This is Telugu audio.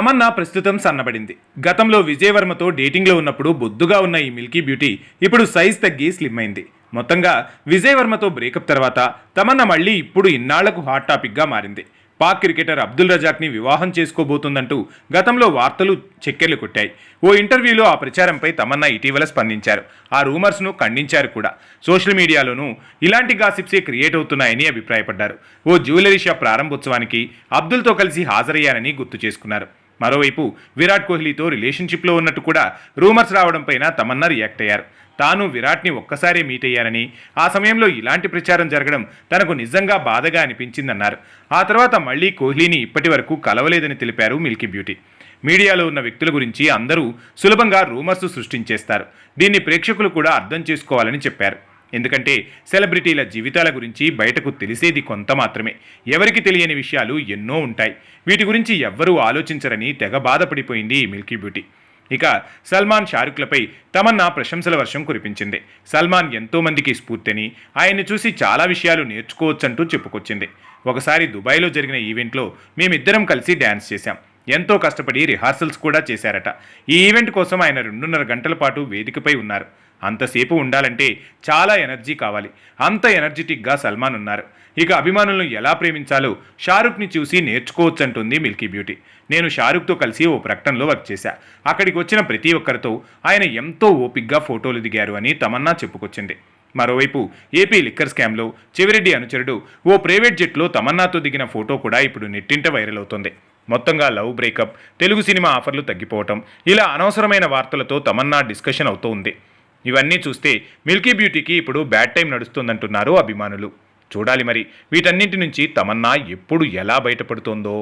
తమన్నా ప్రస్తుతం సన్నబడింది. గతంలో విజయ్ వర్మతో డేటింగ్లో ఉన్నప్పుడు బొద్దుగా ఉన్న ఈ మిల్కీ బ్యూటీ ఇప్పుడు సైజ్ తగ్గి స్లిమ్ అయింది. మొత్తంగా విజయ్ వర్మతో బ్రేకప్ తర్వాత తమన్నా మళ్ళీ ఇప్పుడు ఇన్నాళ్లకు హాట్ టాపిక్గా మారింది. పాక్ క్రికెటర్ అబ్దుల్ రజాక్ని వివాహం చేసుకోబోతుందంటూ గతంలో వార్తలు చక్కెర్లు కొట్టాయి. ఓ ఇంటర్వ్యూలో ఆ ప్రచారంపై తమన్నా ఇటీవల స్పందించారు. ఆ రూమర్స్ను ఖండించారు కూడా. సోషల్ మీడియాలోనూ ఇలాంటి గాసిప్సే క్రియేట్ అవుతున్నాయని అభిప్రాయపడ్డారు. ఓ జ్యువెలరీ షాప్ ప్రారంభోత్సవానికి అబ్దుల్తో కలిసి హాజరయ్యారని గుర్తు చేసుకున్నారు. మరోవైపు విరాట్ కోహ్లీతో రిలేషన్షిప్లో ఉన్నట్టు కూడా రూమర్స్ రావడంపైన తమన్నా రియాక్ట్ అయ్యారు. తాను విరాట్ని ఒక్కసారే మీట్ అయ్యారని, ఆ సమయంలో ఇలాంటి ప్రచారం జరగడం తనకు నిజంగా బాధగా అనిపించిందన్నారు. ఆ తర్వాత మళ్లీ కోహ్లీని ఇప్పటి వరకు కలవలేదని తెలిపారు మిల్కీ బ్యూటీ. మీడియాలో ఉన్న వ్యక్తుల గురించి అందరూ సులభంగా రూమర్స్ సృష్టించేస్తారు. దీన్ని ప్రేక్షకులు కూడా అర్థం చేసుకోవాలని చెప్పారు. ఎందుకంటే సెలబ్రిటీల జీవితాల గురించి బయటకు తెలిసేది కొంత మాత్రమే. ఎవరికి తెలియని విషయాలు ఎన్నో ఉంటాయి. వీటి గురించి ఎవ్వరూ ఆలోచించరని తెగ బాధపడిపోయింది ఈ మిల్కీ బ్యూటీ. ఇక సల్మాన్, షారుఖ్లపై తమన్నా ప్రశంసల వర్షం కురిపించింది. సల్మాన్ ఎంతో మందికి స్ఫూర్తిని, ఆయన్ని చూసి చాలా విషయాలు నేర్చుకోవచ్చంటూ చెప్పుకొచ్చింది. ఒకసారి దుబాయ్లో జరిగిన ఈవెంట్లో మేమిద్దరం కలిసి డ్యాన్స్ చేశాం. ఎంతో కష్టపడి రిహార్సల్స్ కూడా చేశారట. ఈ ఈవెంట్ కోసం ఆయన 2.5 గంటల పాటు వేదికపై ఉన్నారు. అంతసేపు ఉండాలంటే చాలా ఎనర్జీ కావాలి. అంత ఎనర్జెటిక్గా సల్మాన్ ఉన్నారు. ఇక అభిమానులను ఎలా ప్రేమించాలో షారుఖ్ని చూసి నేర్చుకోవచ్చంటుంది మిల్కీ బ్యూటీ. నేను షారుఖ్తో కలిసి ఓ ప్రకటనలో వర్క్ చేశా. అక్కడికి వచ్చిన ప్రతి ఒక్కరితో ఆయన ఎంతో ఓపిక్గా ఫోటోలు దిగారు అని తమన్నా చెప్పుకొచ్చింది. మరోవైపు ఏపీ లిక్కర్ స్కామ్లో చెవిరెడ్డి అనుచరుడు ఓ ప్రైవేట్ జెట్లో తమన్నాతో దిగిన ఫోటో కూడా ఇప్పుడు నెట్టింట వైరల్ అవుతోంది. మొత్తంగా లవ్ బ్రేకప్, తెలుగు సినిమా ఆఫర్లు తగ్గిపోవటం, ఇలా అనవసరమైన వార్తలతో తమన్నా డిస్కషన్ అవుతూ ఉంది. ఇవన్నీ చూస్తే మిల్కీ బ్యూటీకి ఇప్పుడు బ్యాడ్ టైం నడుస్తుందంటున్నారు అభిమానులు. చూడాలి మరి వీటన్నింటి నుంచి తమన్నా ఎప్పుడు ఎలా బయటపడుతోందో.